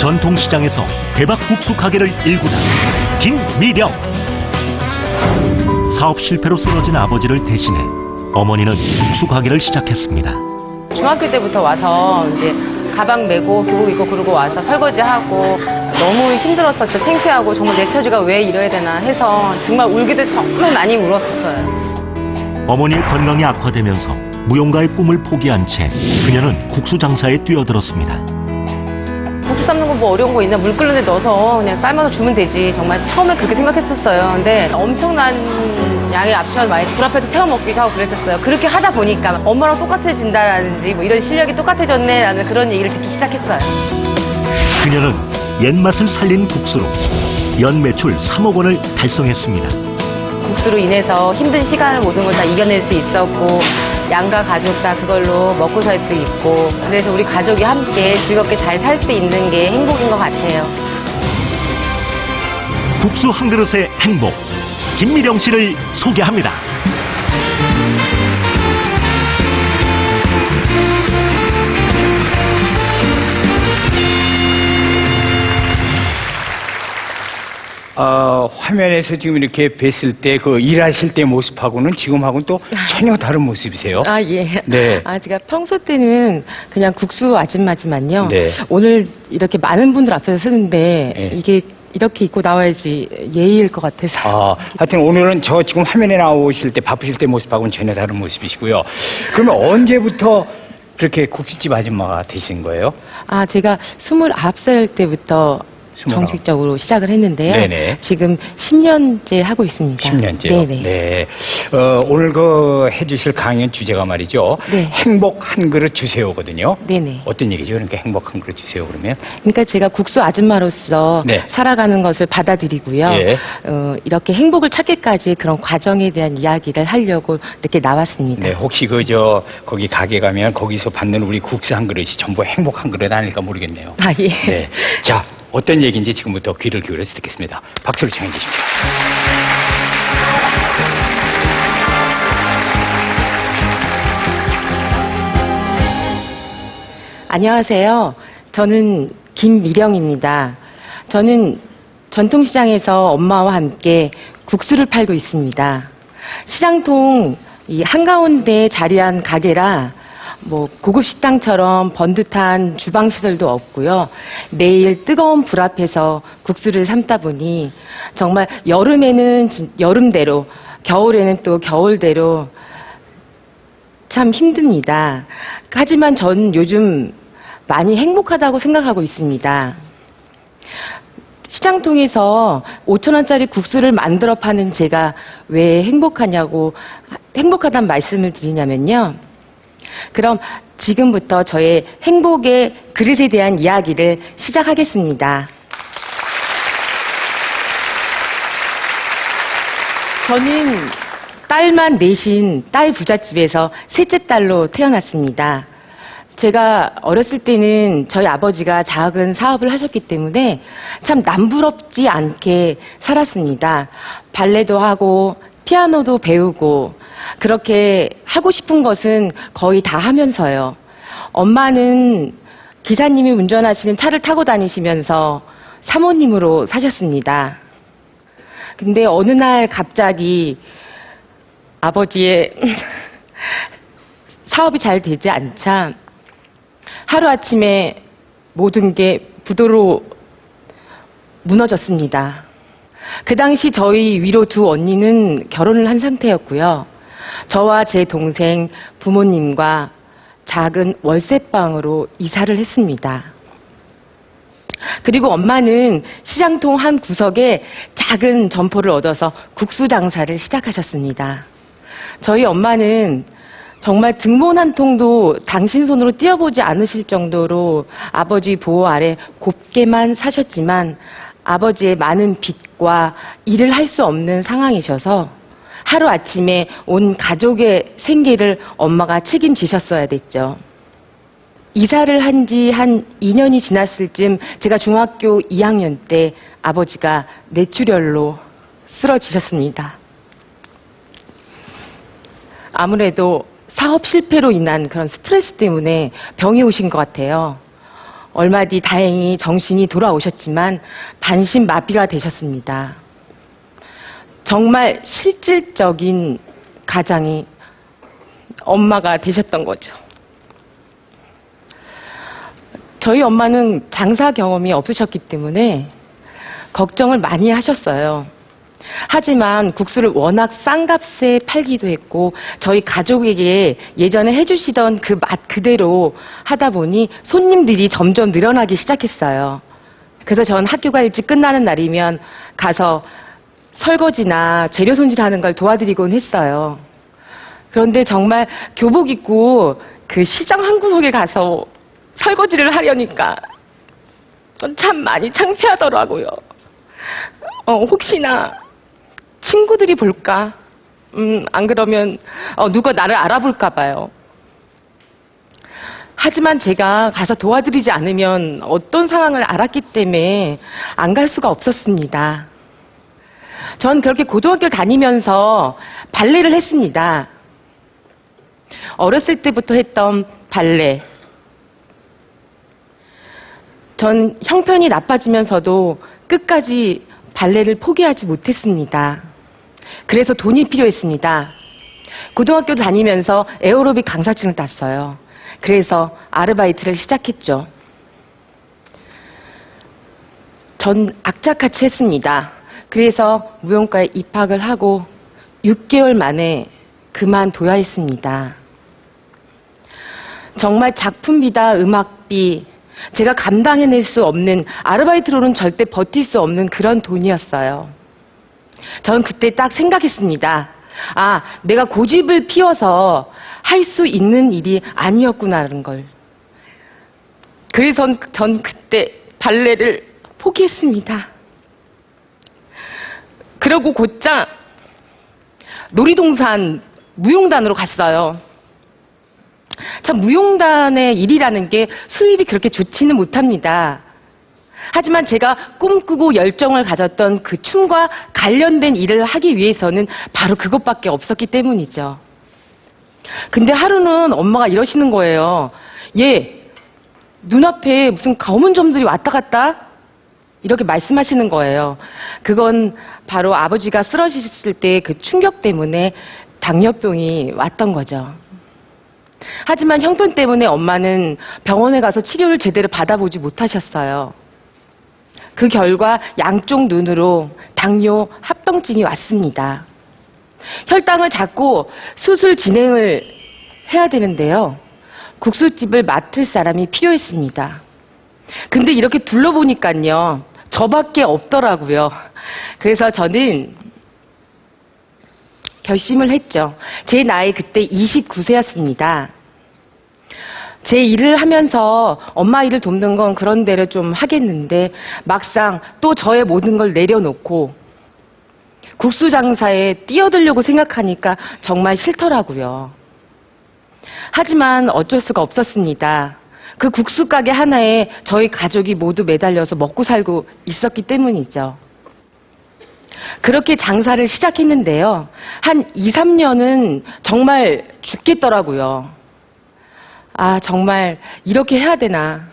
전통시장에서 대박 국수 가게를 일구다 김미령. 사업 실패로 쓰러진 아버지를 대신해 어머니는 국수 가게를 시작했습니다. 중학교 때부터 와서 이제 가방 메고 교복 입고 그러고 와서 설거지하고 너무 힘들었었죠. 창피하고 정말 내 처지가 왜 이래야 되나 해서 정말 울기도 정말 많이 울었었어요. 어머니의 건강이 악화되면서 무용가의 꿈을 포기한 채 그녀는 국수 장사에 뛰어들었습니다. 국수 삶는 거 뭐 어려운 거 있나? 물 끓는 데 넣어서 그냥 삶아서 주면 되지. 정말 처음에 그렇게 생각했었어요. 근데 엄청난 양의 앞치마 많이 불 앞에서 태워 먹기도 하고 그랬었어요. 그렇게 하다 보니까 엄마랑 똑같아진다라든지 뭐 이런 실력이 똑같아졌네라는 그런 얘기를 듣기 시작했어요. 그녀는 옛맛을 살린 국수로 연 매출 3억 원을 달성했습니다. 국수로 인해서 힘든 시간을 모든 걸 다 이겨낼 수 있었고 양가 가족 다 그걸로 먹고 살 수 있고 그래서 우리 가족이 함께 즐겁게 잘 살 수 있는 게 행복인 것 같아요. 국수 한 그릇의 행복, 김미령 씨를 소개합니다. 화면에서 지금 이렇게 뵀을 때 그 일하실 때 모습하고는 지금하고는 또 전혀 다른 모습이세요. 아, 예. 네. 제가 평소 때는 그냥 국수 아줌마지만요. 네. 오늘 이렇게 많은 분들 앞에서 쓰는데 네. 이게 이렇게 입고 나와야지 예의일 것 같아서. 하여튼 오늘은 저 지금 화면에 나오실 때 바쁘실 때 모습하고는 전혀 다른 모습이시고요. 그러면 언제부터 그렇게 국수집 아줌마가 되신 거예요? 제가 29살 때부터 정식적으로 시작을 했는데요. 네네. 지금 10년째 하고 있습니다. 10년째요? 네네. 네. 오늘 해주실 강연 주제가 말이죠. 네. 행복 한 그릇 주세요거든요. 네네. 어떤 얘기죠? 그러니까 행복 한 그릇 주세요 그러면? 그러니까 제가 국수 아줌마로서 네. 살아가는 것을 받아들이고요. 예. 이렇게 행복을 찾기까지 그런 과정에 대한 이야기를 하려고 이렇게 나왔습니다. 네, 혹시 거기 가게 가면 거기서 받는 우리 국수 한 그릇이 전부 행복 한 그릇 아닐까 모르겠네요. 예. 네. 자, 어떤 얘기인지 지금부터 귀를 기울여서 듣겠습니다. 박수를 청해 주십시오. 안녕하세요. 저는 김미령입니다. 저는 전통시장에서 엄마와 함께 국수를 팔고 있습니다. 시장통 이 한가운데 자리한 가게라 고급 식당처럼 번듯한 주방 시설도 없고요. 매일 뜨거운 불 앞에서 국수를 삶다 보니 정말 여름에는 여름대로, 겨울에는 또 겨울대로 참 힘듭니다. 하지만 전 요즘 많이 행복하다고 생각하고 있습니다. 시장통에서 5,000원짜리 국수를 만들어 파는 제가 왜 행복하다는 말씀을 드리냐면요. 그럼 지금부터 저의 행복의 그릇에 대한 이야기를 시작하겠습니다. 저는 딸만 넷인 딸 부잣집에서 셋째 딸로 태어났습니다. 제가 어렸을 때는 저희 아버지가 작은 사업을 하셨기 때문에 참 남부럽지 않게 살았습니다. 발레도 하고 피아노도 배우고 그렇게 하고 싶은 것은 거의 다 하면서요. 엄마는 기사님이 운전하시는 차를 타고 다니시면서 사모님으로 사셨습니다. 근데 어느 날 갑자기 아버지의 사업이 잘 되지 않자 하루아침에 모든 게 부도로 무너졌습니다. 그 당시 저희 위로 두 언니는 결혼을 한 상태였고요. 저와 제 동생, 부모님과 작은 월세방으로 이사를 했습니다. 그리고 엄마는 시장통 한 구석에 작은 점포를 얻어서 국수 장사를 시작하셨습니다. 저희 엄마는 정말 등본 한 통도 당신 손으로 띄어보지 않으실 정도로 아버지 보호 아래 곱게만 사셨지만 아버지의 많은 빚과 일을 할 수 없는 상황이셔서 하루아침에 온 가족의 생계를 엄마가 책임지셨어야 됐죠. 이사를 한 지 한 2년이 지났을 즈음 제가 중학교 2학년 때 아버지가 뇌출혈로 쓰러지셨습니다. 아무래도 사업 실패로 인한 그런 스트레스 때문에 병이 오신 것 같아요. 얼마 뒤 다행히 정신이 돌아오셨지만 반신마비가 되셨습니다. 정말 실질적인 가장이 엄마가 되셨던 거죠. 저희 엄마는 장사 경험이 없으셨기 때문에 걱정을 많이 하셨어요. 하지만 국수를 워낙 싼 값에 팔기도 했고 저희 가족에게 예전에 해주시던 그 맛 그대로 하다 보니 손님들이 점점 늘어나기 시작했어요. 그래서 전 학교가 일찍 끝나는 날이면 가서 설거지나 재료 손질하는 걸 도와드리곤 했어요. 그런데 정말 교복 입고 그 시장 한 구석에 가서 설거지를 하려니까 참 많이 창피하더라고요. 혹시나 친구들이 볼까? 안 그러면 누가 나를 알아볼까 봐요. 하지만 제가 가서 도와드리지 않으면 어떤 상황을 알았기 때문에 안 갈 수가 없었습니다. 전 그렇게 고등학교 다니면서 발레를 했습니다. 어렸을 때부터 했던 발레. 전 형편이 나빠지면서도 끝까지 발레를 포기하지 못했습니다. 그래서 돈이 필요했습니다. 고등학교 다니면서 에어로빅 강사증을 땄어요. 그래서 아르바이트를 시작했죠. 전 악착같이 했습니다. 그래서 무용과에 입학을 하고 6개월 만에 그만둬야 했습니다. 정말 작품비다 음악비, 제가 감당해낼 수 없는, 아르바이트로는 절대 버틸 수 없는 그런 돈이었어요. 전 그때 딱 생각했습니다. 아, 내가 고집을 피워서 할 수 있는 일이 아니었구나라는 걸. 그래서 전 그때 발레를 포기했습니다. 그러고 곧장 놀이동산 무용단으로 갔어요. 참 무용단의 일이라는 게 수입이 그렇게 좋지는 못합니다. 하지만 제가 꿈꾸고 열정을 가졌던 그 춤과 관련된 일을 하기 위해서는 바로 그것밖에 없었기 때문이죠. 근데 하루는 엄마가 이러시는 거예요. 얘 눈앞에 무슨 검은 점들이 왔다 갔다 이렇게 말씀하시는 거예요. 그건 바로 아버지가 쓰러지셨을 때 그 충격 때문에 당뇨병이 왔던 거죠. 하지만 형편 때문에 엄마는 병원에 가서 치료를 제대로 받아보지 못하셨어요. 그 결과 양쪽 눈으로 당뇨 합병증이 왔습니다. 혈당을 잡고 수술 진행을 해야 되는데요. 국수집을 맡을 사람이 필요했습니다. 근데 이렇게 둘러보니까요, 저밖에 없더라고요. 그래서 저는 결심을 했죠. 제 나이 그때 29세였습니다. 제 일을 하면서 엄마 일을 돕는 건 그런 대로 좀 하겠는데 막상 또 저의 모든 걸 내려놓고 국수 장사에 뛰어들려고 생각하니까 정말 싫더라고요. 하지만 어쩔 수가 없었습니다. 그 국수 가게 하나에 저희 가족이 모두 매달려서 먹고 살고 있었기 때문이죠. 그렇게 장사를 시작했는데요. 한 2, 3년은 정말 죽겠더라고요. 아, 정말 이렇게 해야 되나.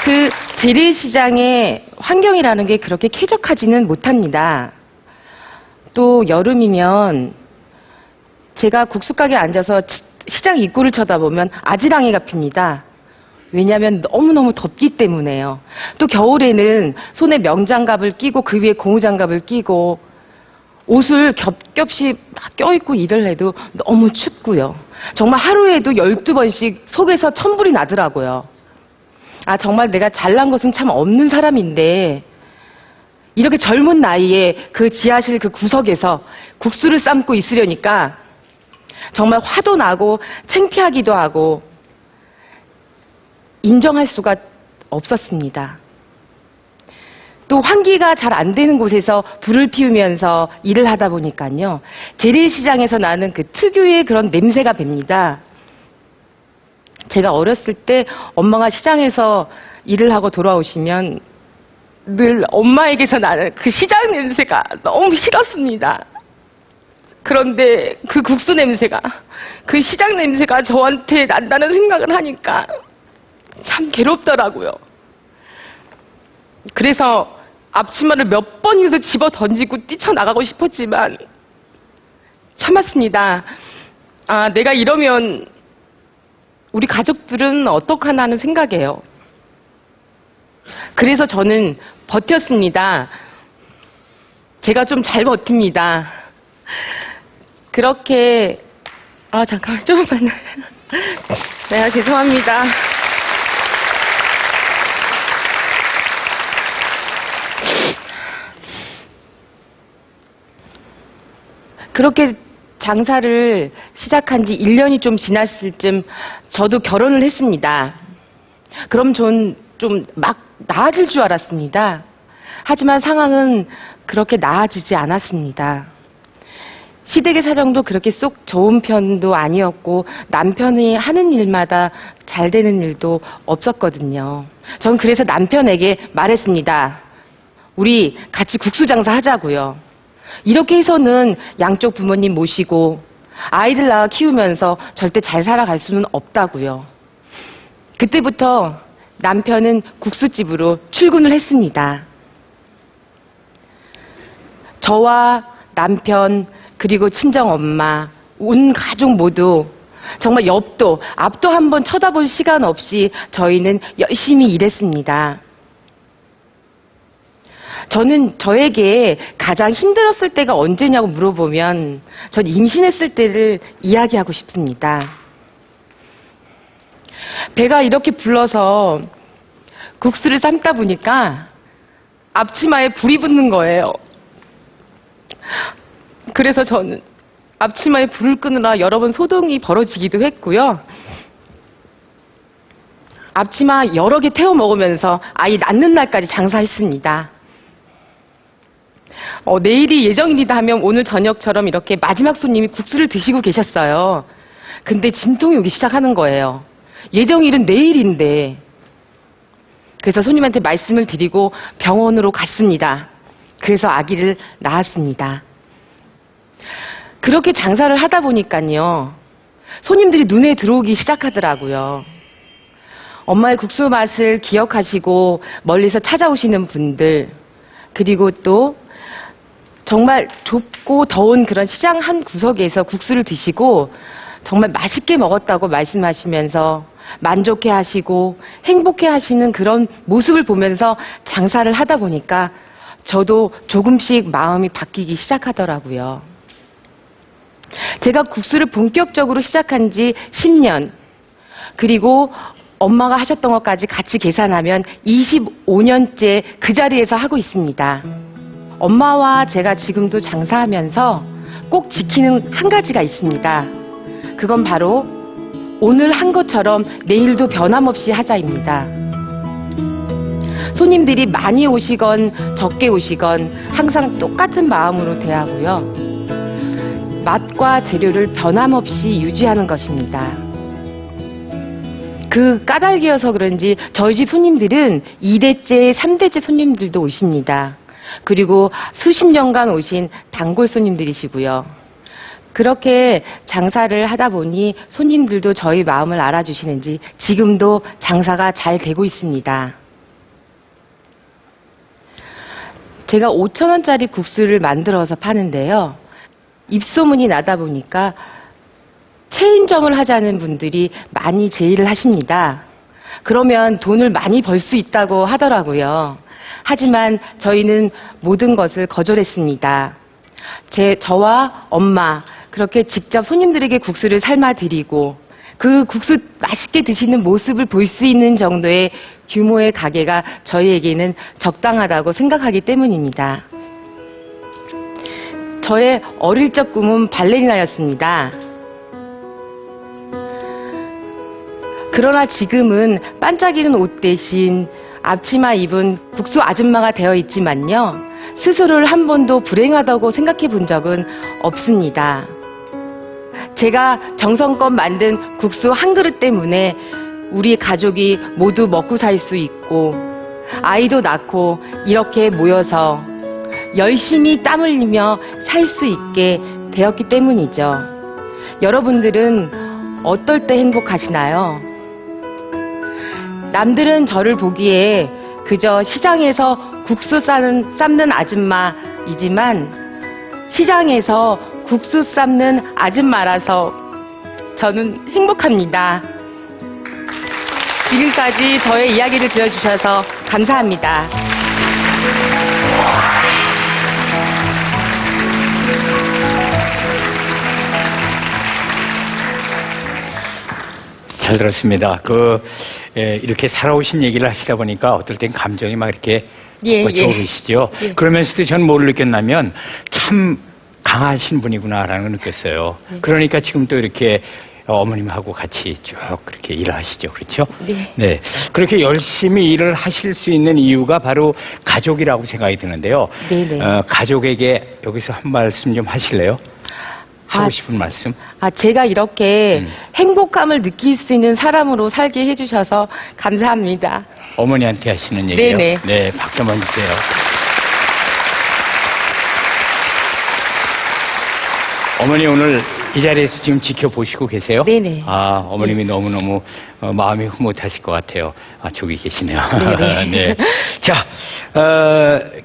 그 재래시장의 환경이라는 게 그렇게 쾌적하지는 못합니다. 또 여름이면 제가 국수가게에 앉아서 시장 입구를 쳐다보면 아지랑이가 핍니다. 왜냐하면 너무너무 덥기 때문에요. 또 겨울에는 손에 명장갑을 끼고 그 위에 고무장갑을 끼고 옷을 겹겹이 막 껴입고 일을 해도 너무 춥고요. 정말 하루에도 12번씩 속에서 천불이 나더라고요. 아, 정말 내가 잘난 것은 참 없는 사람인데 이렇게 젊은 나이에 그 지하실 그 구석에서 국수를 삶고 있으려니까 정말 화도 나고 창피하기도 하고 인정할 수가 없었습니다. 또 환기가 잘 안 되는 곳에서 불을 피우면서 일을 하다 보니까요. 재래시장에서 나는 그 특유의 그런 냄새가 붑니다. 제가 어렸을 때 엄마가 시장에서 일을 하고 돌아오시면 늘 엄마에게서 나는 그 시장 냄새가 너무 싫었습니다. 그런데 그 국수 냄새가, 그 시장 냄새가 저한테 난다는 생각을 하니까 참 괴롭더라고요. 그래서 앞치마를 몇 번이서 집어 던지고 뛰쳐나가고 싶었지만 참았습니다. 아, 내가 이러면 우리 가족들은 어떡하나 하는 생각이에요. 그래서 저는 버텼습니다. 제가 좀 잘 버팁니다. 그렇게, 잠깐만, 조금만. 네, 죄송합니다. 그렇게 장사를 시작한 지 1년이 좀 지났을 쯤 저도 결혼을 했습니다. 그럼 전 좀 막 나아질 줄 알았습니다. 하지만 상황은 그렇게 나아지지 않았습니다. 시댁의 사정도 그렇게 쏙 좋은 편도 아니었고 남편이 하는 일마다 잘 되는 일도 없었거든요. 전 그래서 남편에게 말했습니다. 우리 같이 국수 장사 하자고요. 이렇게 해서는 양쪽 부모님 모시고 아이들 낳아 키우면서 절대 잘 살아갈 수는 없다고요. 그때부터 남편은 국수집으로 출근을 했습니다. 저와 남편 그리고 친정엄마 온 가족 모두 정말 옆도 앞도 한번 쳐다볼 시간 없이 저희는 열심히 일했습니다. 저는 저에게 가장 힘들었을 때가 언제냐고 물어보면 전 임신했을 때를 이야기하고 싶습니다. 배가 이렇게 불러서 국수를 삶다 보니까 앞치마에 불이 붙는 거예요. 그래서 저는 앞치마에 불을 끄느라 여러 번 소동이 벌어지기도 했고요. 앞치마 여러 개 태워 먹으면서 아이 낳는 날까지 장사했습니다. 내일이 예정일이다 하면 오늘 저녁처럼 이렇게 마지막 손님이 국수를 드시고 계셨어요. 근데 진통이 오기 시작하는 거예요. 예정일은 내일인데. 그래서 손님한테 말씀을 드리고 병원으로 갔습니다. 그래서 아기를 낳았습니다. 그렇게 장사를 하다 보니까요. 손님들이 눈에 들어오기 시작하더라고요. 엄마의 국수 맛을 기억하시고 멀리서 찾아오시는 분들, 그리고 또 정말 좁고 더운 그런 시장 한 구석에서 국수를 드시고 정말 맛있게 먹었다고 말씀하시면서 만족해 하시고 행복해 하시는 그런 모습을 보면서 장사를 하다 보니까 저도 조금씩 마음이 바뀌기 시작하더라고요. 제가 국수를 본격적으로 시작한 지 10년, 그리고 엄마가 하셨던 것까지 같이 계산하면 25년째 그 자리에서 하고 있습니다. 엄마와 제가 지금도 장사하면서 꼭 지키는 한 가지가 있습니다. 그건 바로 오늘 한 것처럼 내일도 변함없이 하자입니다. 손님들이 많이 오시건 적게 오시건 항상 똑같은 마음으로 대하고요. 맛과 재료를 변함없이 유지하는 것입니다. 그 까닭이어서 그런지 저희 집 손님들은 2대째, 3대째 손님들도 오십니다. 그리고 수십 년간 오신 단골 손님들이시고요. 그렇게 장사를 하다 보니 손님들도 저희 마음을 알아주시는지 지금도 장사가 잘 되고 있습니다. 제가 5,000원짜리 국수를 만들어서 파는데요. 입소문이 나다 보니까 체인점을 하자는 분들이 많이 제의를 하십니다. 그러면 돈을 많이 벌 수 있다고 하더라고요. 하지만 저희는 모든 것을 거절했습니다. 저와 엄마 그렇게 직접 손님들에게 국수를 삶아드리고 그 국수 맛있게 드시는 모습을 볼 수 있는 정도의 규모의 가게가 저희에게는 적당하다고 생각하기 때문입니다. 저의 어릴 적 꿈은 발레리나였습니다. 그러나 지금은 반짝이는 옷 대신 앞치마 입은 국수 아줌마가 되어 있지만요. 스스로를 한 번도 불행하다고 생각해 본 적은 없습니다. 제가 정성껏 만든 국수 한 그릇 때문에 우리 가족이 모두 먹고 살 수 있고 아이도 낳고 이렇게 모여서 열심히 땀 흘리며 살 수 있게 되었기 때문이죠. 여러분들은 어떨 때 행복하시나요? 남들은 저를 보기에 그저 시장에서 국수 삶는 아줌마이지만 시장에서 국수 삶는 아줌마라서 저는 행복합니다. 지금까지 저의 이야기를 들어주셔서 감사합니다. 잘 들었습니다. 이렇게 살아오신 얘기를 하시다 보니까 어떨 땐 감정이 막 이렇게 솟아오르시죠. 예. 그러면서도 저는 뭘 느꼈냐면 참 강하신 분이구나라는 걸 느꼈어요. 그러니까 지금 또 이렇게 어머님하고 같이 쭉 그렇게 일을 하시죠. 그렇죠? 네. 그렇게 열심히 일을 하실 수 있는 이유가 바로 가족이라고 생각이 드는데요. 네네. 가족에게 여기서 한 말씀 좀 하실래요? 하고 싶은 말씀? 제가 이렇게 행복감을 느낄 수 있는 사람으로 살게 해주셔서 감사합니다. 어머니한테 하시는 얘기예요? 네네. 네, 박수 한번 주세요. 어머니 오늘 이 자리에서 지금 지켜보시고 계세요? 네네. 어머님이 너무너무 마음이 흐뭇하실 것 같아요. 저기 계시네요. 네네. 네. 자,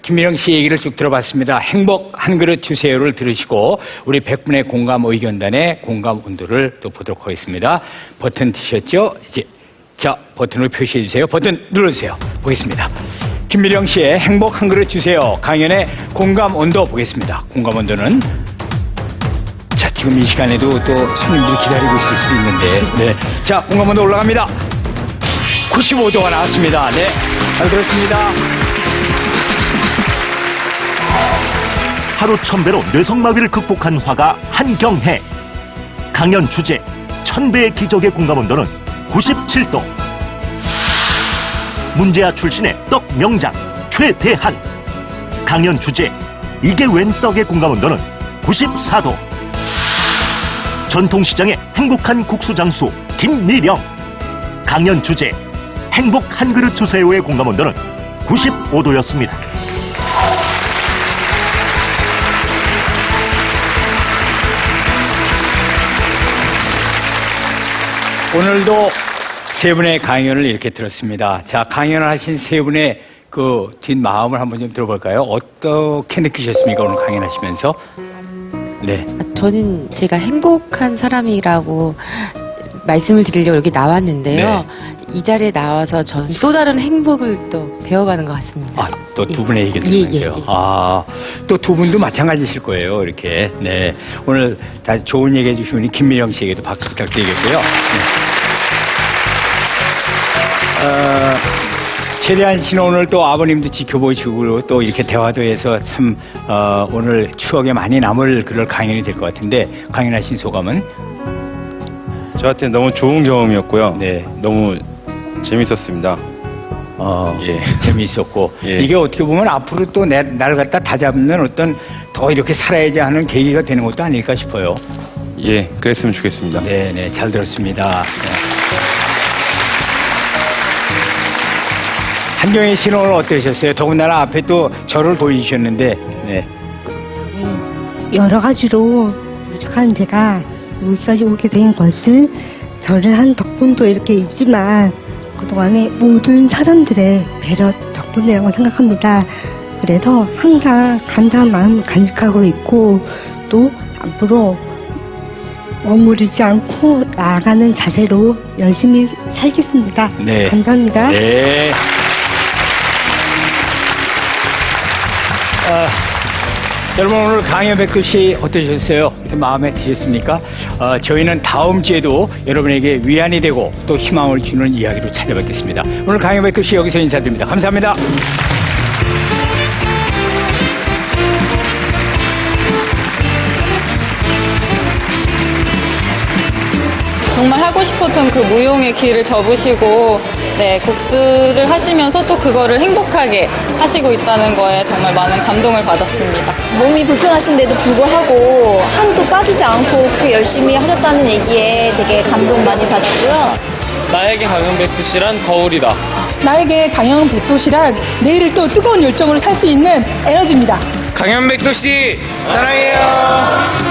김미령 씨 얘기를 쭉 들어봤습니다. 행복 한 그릇 주세요를 들으시고 우리 100분의 공감 의견단의 공감 온도를 또 보도록 하겠습니다. 버튼 티셨죠? 이제 자, 버튼을 표시해 주세요. 버튼 눌러주세요. 보겠습니다. 김미령 씨의 행복 한 그릇 주세요. 강연의 공감 온도 보겠습니다. 공감 온도는 자, 지금 이 시간에도 또 손님들이 기다리고 있을 수도 있는데, 네. 자, 공감온도 올라갑니다. 95도가 나왔습니다. 네. 잘 들었습니다. 하루 1000배로 뇌성마비를 극복한 화가 한경혜. 강연 주제 1000배의 기적의 공감온도는 97도. 문제아 출신의 떡 명장 최대한. 강연 주제 이게 웬 떡의 공감온도는 94도. 전통시장의 행복한 국수 장수 김미령. 강연 주제 행복 한 그릇 주세요의 공감온도는 95도였습니다. 오늘도 세 분의 강연을 이렇게 들었습니다. 자, 강연을 하신 세 분의 그 뒷마음을 한번 좀 들어볼까요? 어떻게 느끼셨습니까? 오늘 강연하시면서? 네. 저는 제가 행복한 사람이라고 말씀을 드리려고 여기 나왔는데요. 이 자리에 나와서 저는 또 다른 행복을 또 배워가는 것 같습니다. 또 두 분의 얘기를 예, 들으면서요. 예. 또 두 분도 마찬가지실 거예요. 이렇게. 네. 오늘 다 좋은 얘기 해주신 우리 김미령 씨에게도 박수 부탁드리겠고요. 네. 최대한 씨는 오늘 또 아버님도 지켜보시고 또 이렇게 대화도 해서 참 오늘 추억에 많이 남을 그럴 강연이 될 것 같은데 강연하신 소감은? 저한테 너무 좋은 경험이었고요. 네. 너무 재밌었습니다. 예. 재미있었고 예. 이게 어떻게 보면 앞으로 또 날 갖다 다잡는 어떤 더 이렇게 살아야지 하는 계기가 되는 것도 아닐까 싶어요. 예, 그랬으면 좋겠습니다. 네, 잘 들었습니다. 한경혜 씨는 오늘 어떠셨어요? 더군다나 앞에 또 저를 보여주셨는데, 네. 여러 가지로 부족한 제가 여기까지 오게 된 것은 저를 한 덕분도 이렇게 있지만 그동안의 모든 사람들의 배려 덕분이라고 생각합니다. 그래서 항상 감사한 마음을 간직하고 있고 또 앞으로 머무르지 않고 나아가는 자세로 열심히 살겠습니다. 네. 감사합니다. 네. 여러분 오늘 강연 뵙듯이 어떠셨어요? 이렇게 마음에 드셨습니까? 저희는 다음 주에도 여러분에게 위안이 되고 또 희망을 주는 이야기로 찾아뵙겠습니다. 오늘 강연 뵙듯이 여기서 인사드립니다. 감사합니다. 정말 하고 싶었던 그 무용의 길을 접으시고 국수를 하시면서 또 그거를 행복하게 하시고 있다는 거에 정말 많은 감동을 받았습니다. 몸이 불편하신데도 불구하고 한도 빠지지 않고 그렇게 열심히 하셨다는 얘기에 되게 감동 많이 받았고요. 나에게 강연백두시란 거울이다. 나에게 강연백도시란 내일을 또 뜨거운 열정으로 살 수 있는 에너지입니다. 강연백두시 사랑해요.